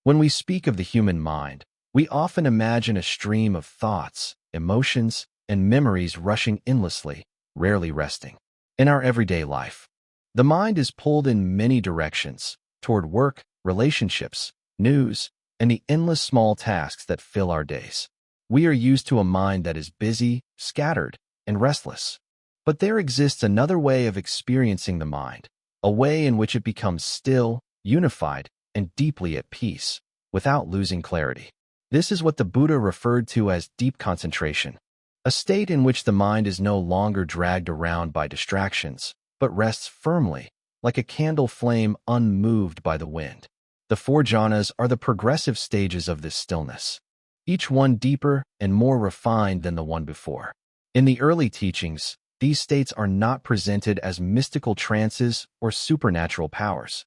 When we speak of the human mind, we often imagine a stream of thoughts, emotions, and memories rushing endlessly, rarely resting. In our everyday life, the mind is pulled in many directions, toward work, relationships, news, and the endless small tasks that fill our days. We are used to a mind that is busy, scattered, and restless. But there exists another way of experiencing the mind, a way in which it becomes still, unified, and deeply at peace, without losing clarity. This is what the Buddha referred to as deep concentration, a state in which the mind is no longer dragged around by distractions, but rests firmly, like a candle flame unmoved by the wind. The four jhanas are the progressive stages of this stillness, each one deeper and more refined than the one before. In the early teachings, these states are not presented as mystical trances or supernatural powers,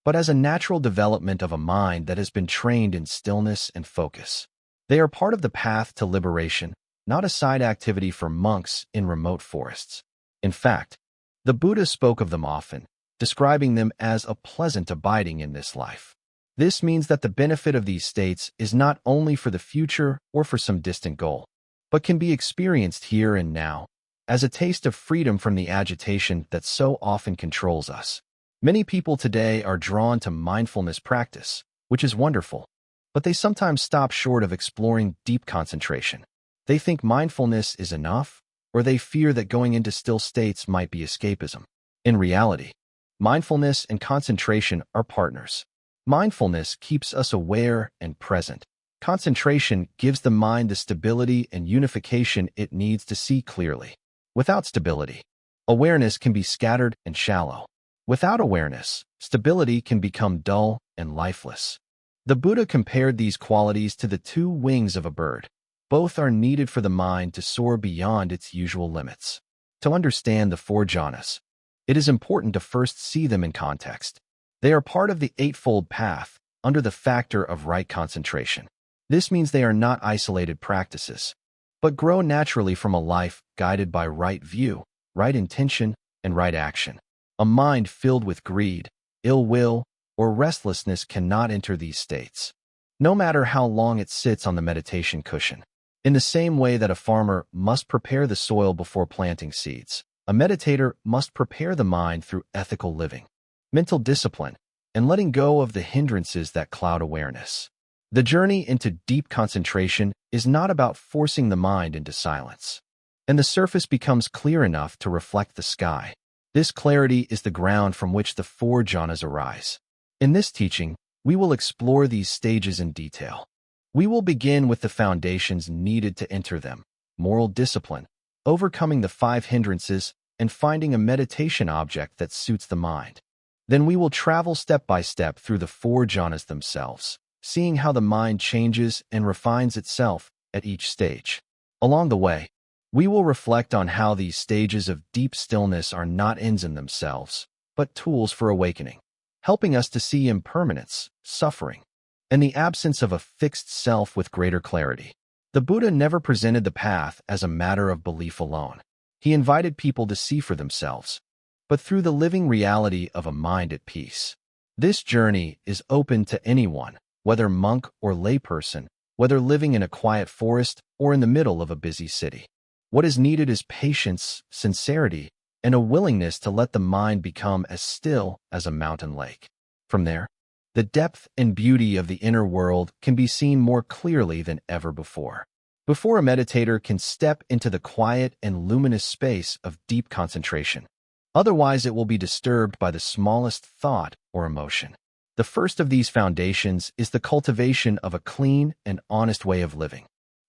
but as a natural development of a mind that has been trained in stillness and focus. They are part of the path to liberation, not a side activity for monks in remote forests. In fact, the Buddha spoke of them often, describing them as a pleasant abiding in this life. This means that the benefit of these states is not only for the future or for some distant goal, but can be experienced here and now, as a taste of freedom from the agitation that so often controls us. Many people today are drawn to mindfulness practice, which is wonderful, but they sometimes stop short of exploring deep concentration. They think mindfulness is enough, or they fear that going into still states might be escapism. In reality, mindfulness and concentration are partners. Mindfulness keeps us aware and present. Concentration gives the mind the stability and unification it needs to see clearly. Without stability, awareness can be scattered and shallow. Without awareness, stability can become dull and lifeless. The Buddha compared these qualities to the two wings of a bird. Both are needed for the mind to soar beyond its usual limits. To understand the four jhanas, it is important to first see them in context. They are part of the Eightfold Path under the factor of right concentration. This means they are not isolated practices, but grow naturally from a life guided by right view, right intention, and right action. A mind filled with greed, ill will, or restlessness cannot enter these states, no matter how long it sits on the meditation cushion. In the same way that a farmer must prepare the soil before planting seeds, a meditator must prepare the mind through ethical living, mental discipline, and letting go of the hindrances that cloud awareness. The journey into deep concentration is not about forcing the mind into silence, and the surface becomes clear enough to reflect the sky. This clarity is the ground from which the four jhanas arise. In this teaching, we will explore these stages in detail. We will begin with the foundations needed to enter them: moral discipline, overcoming the 5 hindrances, and finding a meditation object that suits the mind. Then we will travel step by step through the four jhanas themselves, seeing how the mind changes and refines itself at each stage. Along the way, we will reflect on how these stages of deep stillness are not ends in themselves, but tools for awakening, helping us to see impermanence, suffering, and the absence of a fixed self with greater clarity. The Buddha never presented the path as a matter of belief alone. He invited people to see for themselves, but through the living reality of a mind at peace. This journey is open to anyone, whether monk or layperson, whether living in a quiet forest or in the middle of a busy city. What is needed is patience, sincerity, and a willingness to let the mind become as still as a mountain lake. From there, the depth and beauty of the inner world can be seen more clearly than ever before. Before a meditator can step into the quiet and luminous space of deep concentration, otherwise it will be disturbed by the smallest thought or emotion. The first of these foundations is the cultivation of a clean and honest way of living.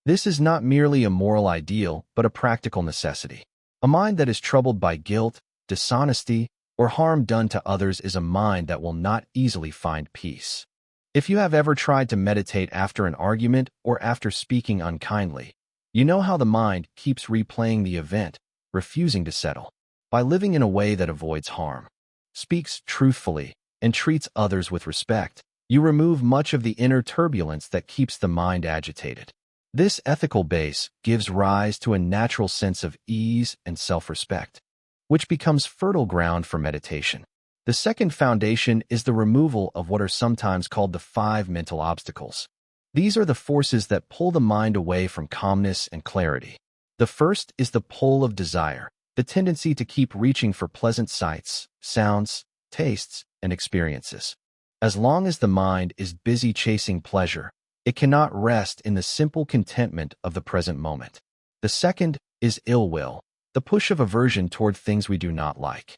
This is not merely a moral ideal, but a practical necessity. A mind that is troubled by guilt, dishonesty, or harm done to others is a mind that will not easily find peace. If you have ever tried to meditate after an argument or after speaking unkindly, you know how the mind keeps replaying the event, refusing to settle. By living in a way that avoids harm, speaks truthfully, and treats others with respect, you remove much of the inner turbulence that keeps the mind agitated. This ethical base gives rise to a natural sense of ease and self-respect, which becomes fertile ground for meditation. The second foundation is the removal of what are sometimes called the five mental obstacles. These are the forces that pull the mind away from calmness and clarity. The first is the pull of desire, the tendency to keep reaching for pleasant sights, sounds, tastes, and experiences. As long as the mind is busy chasing pleasure, it cannot rest in the simple contentment of the present moment. The second is ill will, the push of aversion toward things we do not like.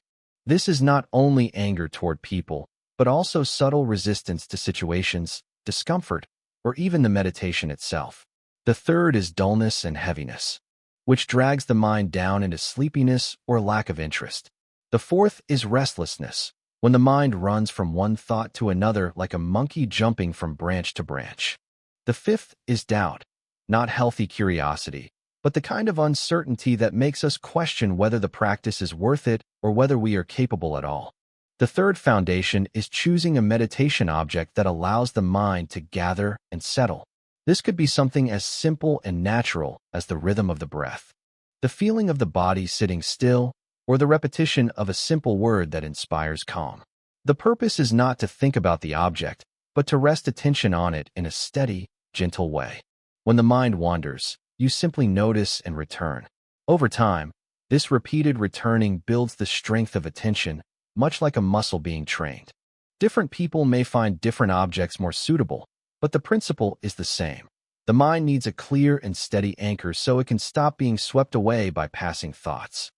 This is not only anger toward people, but also subtle resistance to situations, discomfort, or even the meditation itself. The third is dullness and heaviness, which drags the mind down into sleepiness or lack of interest. The fourth is restlessness, when the mind runs from one thought to another like a monkey jumping from branch to branch. The fifth is doubt, not healthy curiosity, but the kind of uncertainty that makes us question whether the practice is worth it or whether we are capable at all. The third foundation is choosing a meditation object that allows the mind to gather and settle. This could be something as simple and natural as the rhythm of the breath, the feeling of the body sitting still, or the repetition of a simple word that inspires calm. The purpose is not to think about the object, but to rest attention on it in a steady, gentle way. When the mind wanders, you simply notice and return. Over time, this repeated returning builds the strength of attention, much like a muscle being trained. Different people may find different objects more suitable, but the principle is the same. The mind needs a clear and steady anchor so it can stop being swept away by passing thoughts.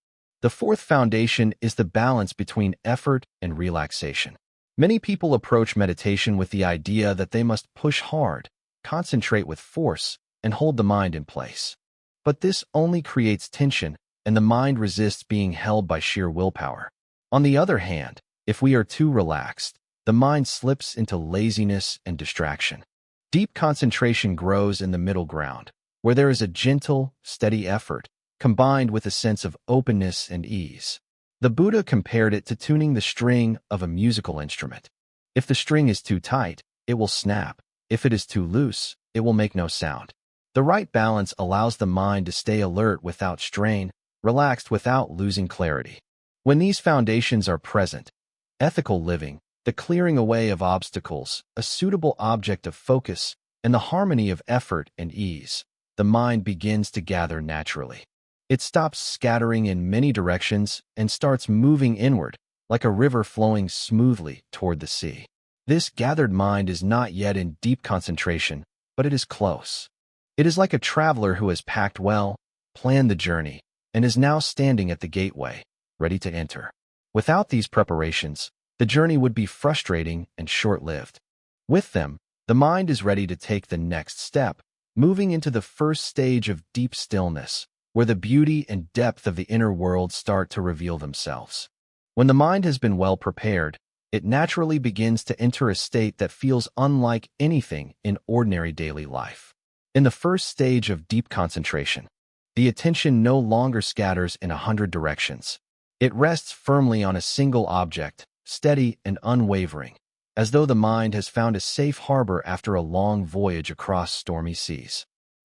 The fourth foundation is the balance between effort and relaxation. Many people approach meditation with the idea that they must push hard, concentrate with force, and hold the mind in place. But this only creates tension, and the mind resists being held by sheer willpower. On the other hand, if we are too relaxed, the mind slips into laziness and distraction. Deep concentration grows in the middle ground, where there is a gentle, steady effort, combined with a sense of openness and ease. The Buddha compared it to tuning the string of a musical instrument. If the string is too tight, it will snap. If it is too loose, it will make no sound. The right balance allows the mind to stay alert without strain, relaxed without losing clarity. When these foundations are present, ethical living, the clearing away of obstacles, a suitable object of focus, and the harmony of effort and ease, the mind begins to gather naturally. It stops scattering in many directions and starts moving inward, like a river flowing smoothly toward the sea. This gathered mind is not yet in deep concentration, but it is close. It is like a traveler who has packed well, planned the journey, and is now standing at the gateway, ready to enter. Without these preparations, the journey would be frustrating and short-lived. With them, the mind is ready to take the next step, moving into the first stage of deep stillness, where the beauty and depth of the inner world start to reveal themselves. When the mind has been well prepared, it naturally begins to enter a state that feels unlike anything in ordinary daily life. In the first stage of deep concentration, the attention no longer scatters in 100 directions. It rests firmly on a single object, steady and unwavering, as though the mind has found a safe harbor after a long voyage across stormy seas.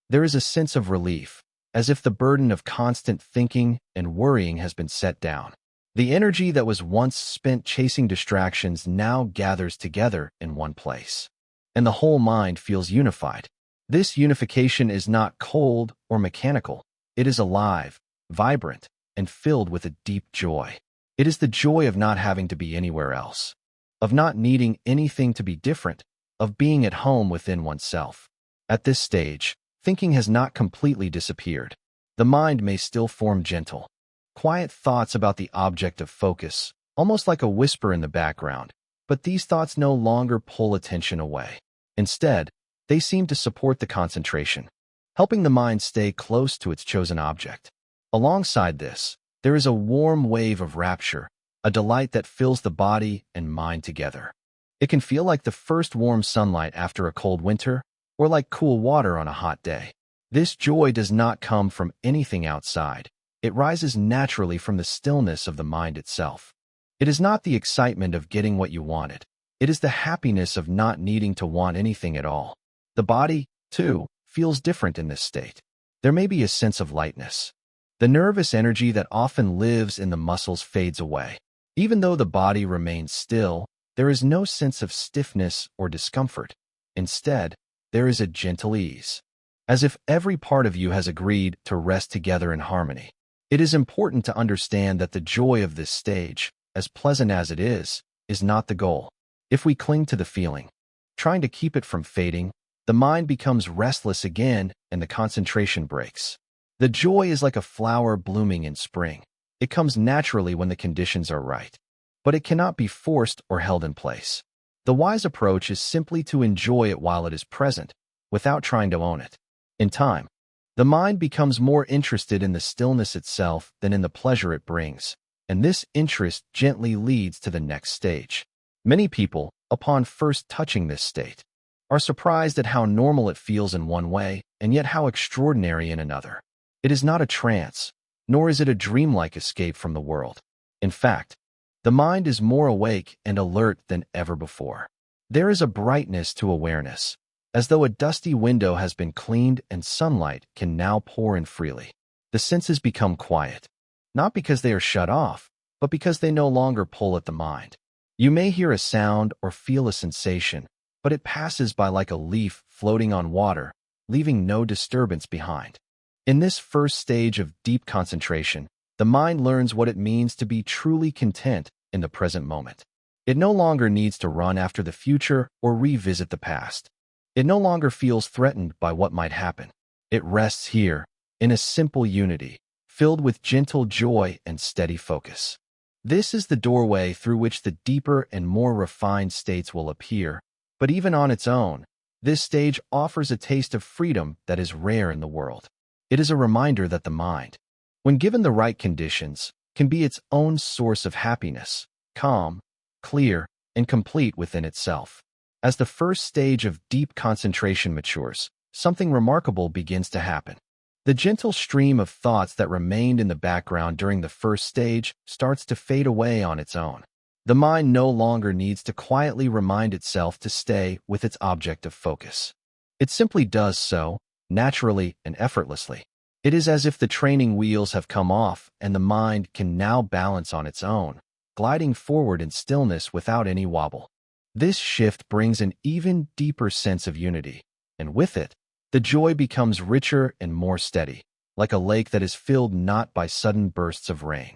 There is a sense of relief, as if the burden of constant thinking and worrying has been set down. The energy that was once spent chasing distractions now gathers together in one place, and the whole mind feels unified. This unification is not cold or mechanical. It is alive, vibrant, and filled with a deep joy. It is the joy of not having to be anywhere else, of not needing anything to be different, of being at home within oneself. At this stage, thinking has not completely disappeared. The mind may still form gentle, quiet thoughts about the object of focus, almost like a whisper in the background, but these thoughts no longer pull attention away. Instead, they seem to support the concentration, helping the mind stay close to its chosen object. Alongside this, there is a warm wave of rapture, a delight that fills the body and mind together. It can feel like the first warm sunlight after a cold winter, or like cool water on a hot day. This joy does not come from anything outside. It rises naturally from the stillness of the mind itself. It is not the excitement of getting what you wanted. It is the happiness of not needing to want anything at all. The body, too, feels different in this state. There may be a sense of lightness. The nervous energy that often lives in the muscles fades away. Even though the body remains still, there is no sense of stiffness or discomfort. Instead, there is a gentle ease, as if every part of you has agreed to rest together in harmony. It is important to understand that the joy of this stage, as pleasant as it is not the goal. If we cling to the feeling, trying to keep it from fading, the mind becomes restless again and the concentration breaks. The joy is like a flower blooming in spring. It comes naturally when the conditions are right, but it cannot be forced or held in place. The wise approach is simply to enjoy it while it is present, without trying to own it. In time, the mind becomes more interested in the stillness itself than in the pleasure it brings, and this interest gently leads to the next stage. Many people, upon first touching this state, are surprised at how normal it feels in one way and yet how extraordinary in another. It is not a trance, nor is it a dreamlike escape from the world. In fact, the mind is more awake and alert than ever before. There is a brightness to awareness, as though a dusty window has been cleaned and sunlight can now pour in freely. The senses become quiet, not because they are shut off, but because they no longer pull at the mind. You may hear a sound or feel a sensation, but it passes by like a leaf floating on water, leaving no disturbance behind. In this first stage of deep concentration, the mind learns what it means to be truly content in the present moment. It no longer needs to run after the future or revisit the past. It no longer feels threatened by what might happen. It rests here, in a simple unity, filled with gentle joy and steady focus. This is the doorway through which the deeper and more refined states will appear, but even on its own, this stage offers a taste of freedom that is rare in the world. It is a reminder that the mind, when given the right conditions, can be its own source of happiness, calm, clear, and complete within itself. As the first stage of deep concentration matures, something remarkable begins to happen. The gentle stream of thoughts that remained in the background during the first stage starts to fade away on its own. The mind no longer needs to quietly remind itself to stay with its object of focus. It simply does so, naturally and effortlessly. It is as if the training wheels have come off and the mind can now balance on its own, gliding forward in stillness without any wobble. This shift brings an even deeper sense of unity, and with it, the joy becomes richer and more steady, like a lake that is filled not by sudden bursts of rain,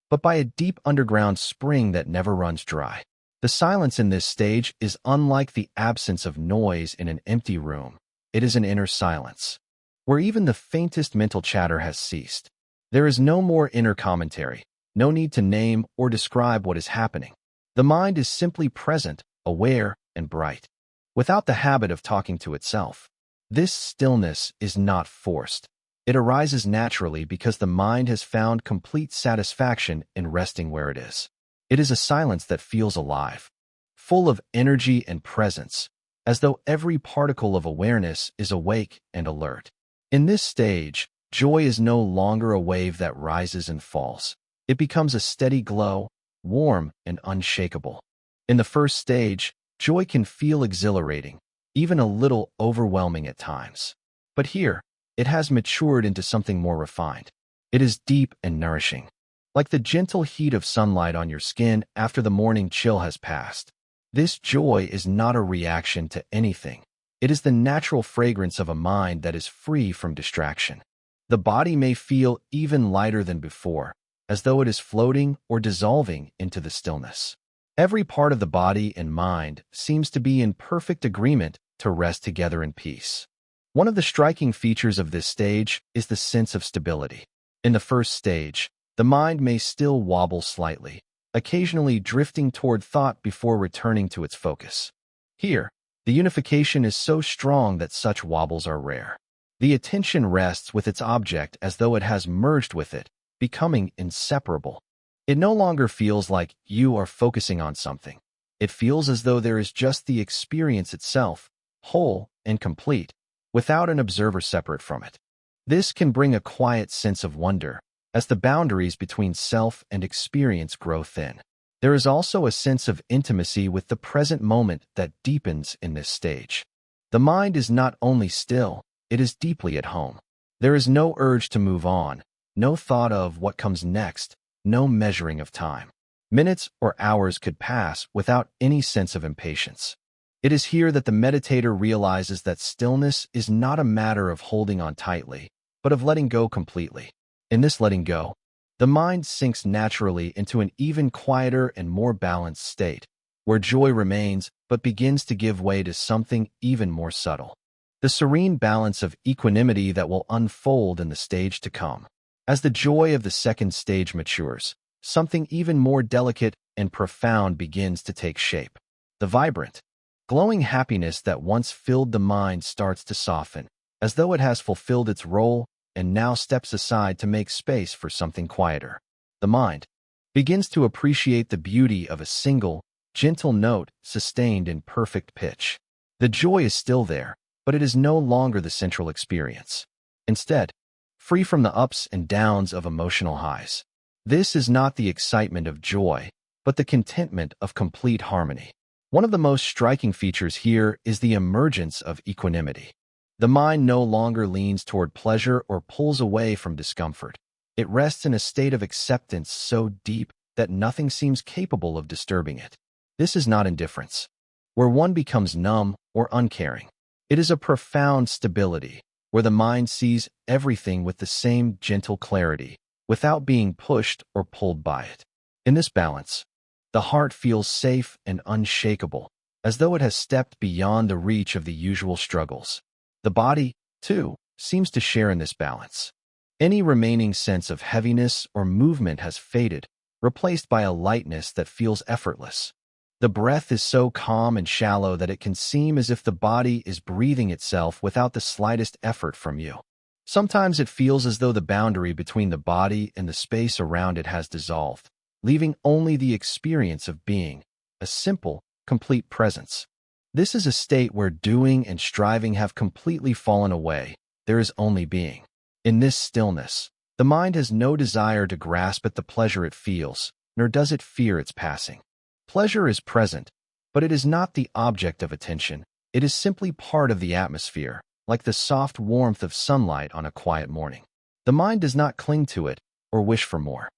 but by a deep underground spring that never runs dry. The silence in this stage is unlike the absence of noise in an empty room. It is an inner silence, where even the faintest mental chatter has ceased. There is no more inner commentary, no need to name or describe what is happening. The mind is simply present, aware, and bright, without the habit of talking to itself. This stillness is not forced. It arises naturally because the mind has found complete satisfaction in resting where it is. It is a silence that feels alive, full of energy and presence, as though every particle of awareness is awake and alert. In this stage, joy is no longer a wave that rises and falls. It becomes a steady glow, warm and unshakable. In the first stage, joy can feel exhilarating, even a little overwhelming at times. But here, it has matured into something more refined. It is deep and nourishing, like the gentle heat of sunlight on your skin after the morning chill has passed. This joy is not a reaction to anything. It is the natural fragrance of a mind that is free from distraction. The body may feel even lighter than before, as though it is floating or dissolving into the stillness. Every part of the body and mind seems to be in perfect agreement to rest together in peace. One of the striking features of this stage is the sense of stability. In the first stage, the mind may still wobble slightly, occasionally drifting toward thought before returning to its focus. Here, the unification is so strong that such wobbles are rare. The attention rests with its object as though it has merged with it, becoming inseparable. It no longer feels like you are focusing on something. It feels as though there is just the experience itself, whole and complete, without an observer separate from it. This can bring a quiet sense of wonder, as the boundaries between self and experience grow thin. There is also a sense of intimacy with the present moment that deepens in this stage. The mind is not only still, it is deeply at home. There is no urge to move on, no thought of what comes next, no measuring of time. Minutes or hours could pass without any sense of impatience. It is here that the meditator realizes that stillness is not a matter of holding on tightly, but of letting go completely. In this letting go, the mind sinks naturally into an even quieter and more balanced state, where joy remains but begins to give way to something even more subtle. The serene balance of equanimity that will unfold in the stage to come. As the joy of the second stage matures, something even more delicate and profound begins to take shape. The vibrant, glowing happiness that once filled the mind starts to soften, as though it has fulfilled its role and now steps aside to make space for something quieter. The mind begins to appreciate the beauty of a single, gentle note sustained in perfect pitch. The joy is still there, but it is no longer the central experience. Instead, free from the ups and downs of emotional highs. This is not the excitement of joy, but the contentment of complete harmony. One of the most striking features here is the emergence of equanimity. The mind no longer leans toward pleasure or pulls away from discomfort. It rests in a state of acceptance so deep that nothing seems capable of disturbing it. This is not indifference, where one becomes numb or uncaring. It is a profound stability, where the mind sees everything with the same gentle clarity, without being pushed or pulled by it. In this balance, the heart feels safe and unshakable, as though it has stepped beyond the reach of the usual struggles. The body, too, seems to share in this balance. Any remaining sense of heaviness or movement has faded, replaced by a lightness that feels effortless. The breath is so calm and shallow that it can seem as if the body is breathing itself without the slightest effort from you. Sometimes it feels as though the boundary between the body and the space around it has dissolved, leaving only the experience of being, a simple, complete presence. This is a state where doing and striving have completely fallen away. There is only being. In this stillness, the mind has no desire to grasp at the pleasure it feels, nor does it fear its passing. Pleasure is present, but it is not the object of attention. It is simply part of the atmosphere, like the soft warmth of sunlight on a quiet morning. The mind does not cling to it or wish for more.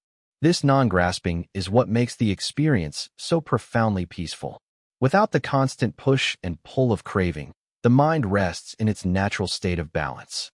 This non-grasping is what makes the experience so profoundly peaceful. Without the constant push and pull of craving, the mind rests in its natural state of balance.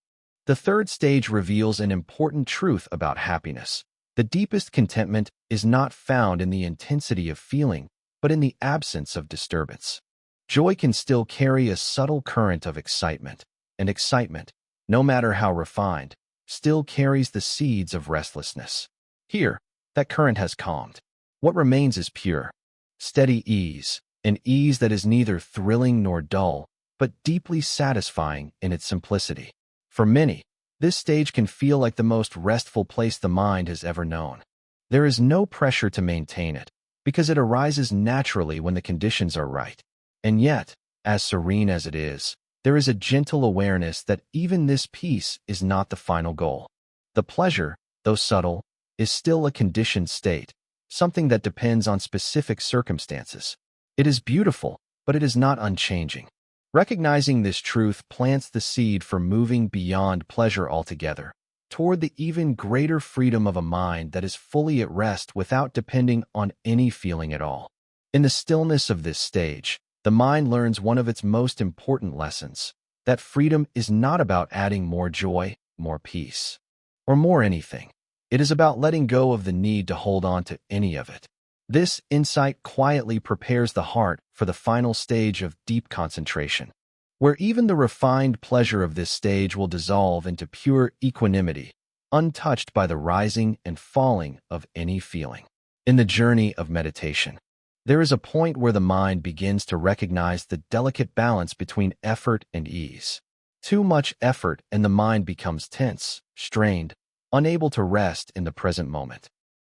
The third stage reveals an important truth about happiness. The deepest contentment is not found in the intensity of feeling, but in the absence of disturbance. Joy can still carry a subtle current of excitement, and excitement, no matter how refined, still carries the seeds of restlessness. Here, that current has calmed. What remains is pure, steady ease, an ease that is neither thrilling nor dull, but deeply satisfying in its simplicity. For many, this stage can feel like the most restful place the mind has ever known. There is no pressure to maintain it, because it arises naturally when the conditions are right. And yet, as serene as it is, there is a gentle awareness that even this peace is not the final goal. The pleasure, though subtle, is still a conditioned state, something that depends on specific circumstances. It is beautiful, but it is not unchanging. Recognizing this truth plants the seed for moving beyond pleasure altogether, toward the even greater freedom of a mind that is fully at rest without depending on any feeling at all. In the stillness of this stage, the mind learns one of its most important lessons, that freedom is not about adding more joy, more peace, or more anything. It is about letting go of the need to hold on to any of it. This insight quietly prepares the heart for the final stage of deep concentration, where even the refined pleasure of this stage will dissolve into pure equanimity, untouched by the rising and falling of any feeling. In the journey of meditation, there is a point where the mind begins to recognize the delicate balance between effort and ease. Too much effort and the mind becomes tense, strained, unable to rest in the present moment.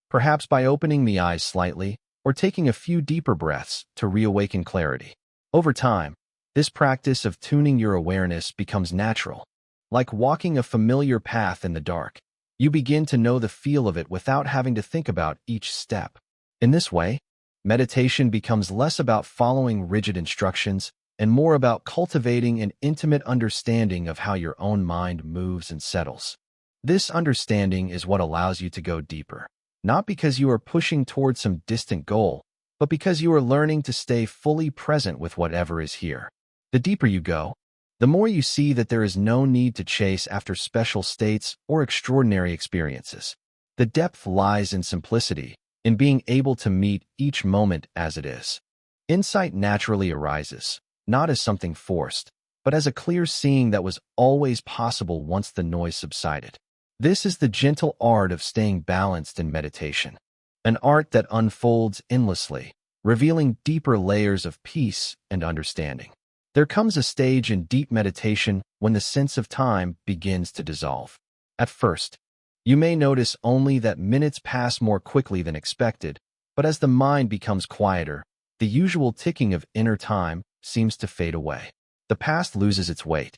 Perhaps by opening the eyes slightly or taking a few deeper breaths to reawaken clarity. Over time, this practice of tuning your awareness becomes natural. Like walking a familiar path in the dark, you begin to know the feel of it without having to think about each step. In this way, meditation becomes less about following rigid instructions and more about cultivating an intimate understanding of how your own mind moves and settles. This understanding is what allows you to go deeper, not because you are pushing towards some distant goal, but because you are learning to stay fully present with whatever is here. The deeper you go, the more you see that there is no need to chase after special states or extraordinary experiences. The depth lies in simplicity, in being able to meet each moment as it is. Insight naturally arises, not as something forced, but as a clear seeing that was always possible once the noise subsided. This is the gentle art of staying balanced in meditation, an art that unfolds endlessly, revealing deeper layers of peace and understanding. There comes a stage in deep meditation when the sense of time begins to dissolve. At first, you may notice only that minutes pass more quickly than expected, but as the mind becomes quieter, the usual ticking of inner time seems to fade away. The past loses its weight.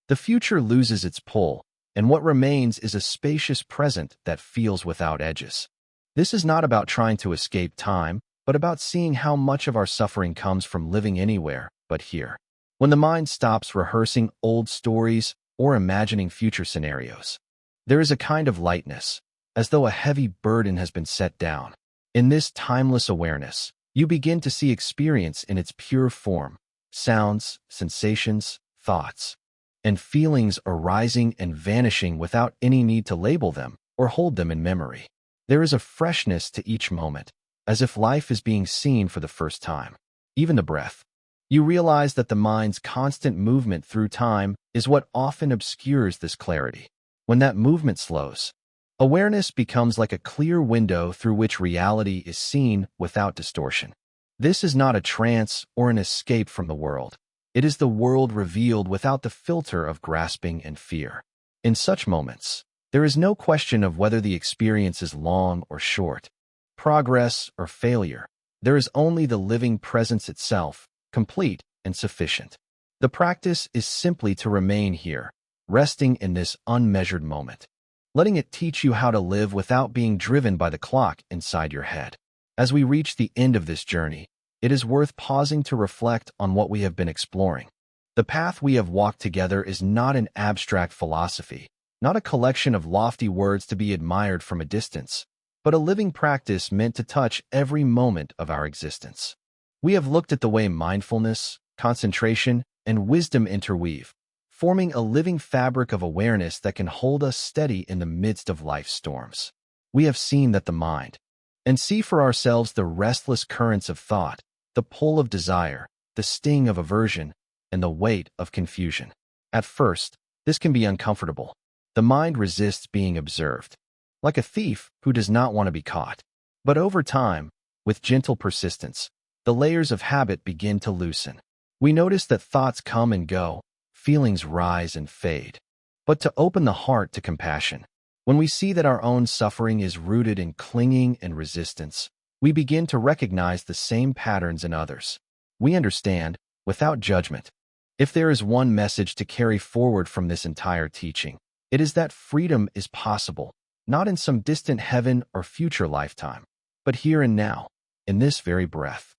The future loses its pull, and what remains is a spacious present that feels without edges. This is not about trying to escape time, but about seeing how much of our suffering comes from living anywhere but here. When the mind stops rehearsing old stories or imagining future scenarios, there is a kind of lightness, as though a heavy burden has been set down. In this timeless awareness, you begin to see experience in its pure form, sounds, sensations, thoughts, and feelings arising and vanishing without any need to label them or hold them in memory. There is a freshness to each moment, as if life is being seen for the first time. Even the breath. You realize that the mind's constant movement through time is what often obscures this clarity. When that movement slows, awareness becomes like a clear window through which reality is seen without distortion. This is not a trance or an escape from the world. It is the world revealed without the filter of grasping and fear. In such moments, there is no question of whether the experience is long or short, progress or failure. There is only the living presence itself, complete and sufficient. The practice is simply to remain here, resting in this unmeasured moment, letting it teach you how to live without being driven by the clock inside your head. As we reach the end of this journey, it is worth pausing to reflect on what we have been exploring. The path we have walked together is not an abstract philosophy, not a collection of lofty words to be admired from a distance, but a living practice meant to touch every moment of our existence. We have looked at the way mindfulness, concentration, and wisdom interweave, forming a living fabric of awareness that can hold us steady in the midst of life's storms. We have seen that the mind, and see for ourselves the restless currents of thought, the pull of desire, the sting of aversion, and the weight of confusion. At first, this can be uncomfortable. The mind resists being observed, like a thief who does not want to be caught. But over time, with gentle persistence, the layers of habit begin to loosen. We notice that thoughts come and go, feelings rise and fade. But to open the heart to compassion, when we see that our own suffering is rooted in clinging and resistance, we begin to recognize the same patterns in others. We understand, without judgment. If there is one message to carry forward from this entire teaching, it is that freedom is possible, not in some distant heaven or future lifetime, but here and now, in this very breath,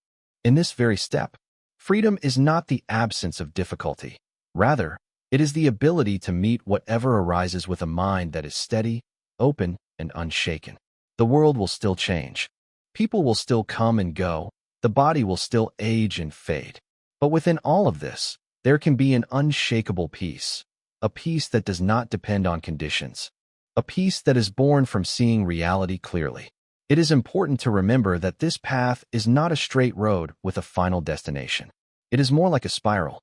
in this very step. Freedom is not the absence of difficulty. Rather, it is the ability to meet whatever arises with a mind that is steady, open, and unshaken. The world will still change. People will still come and go. The body will still age and fade. But within all of this, there can be an unshakable peace, a peace that does not depend on conditions, a peace that is born from seeing reality clearly. It is important to remember that this path is not a straight road with a final destination. It is more like a spiral,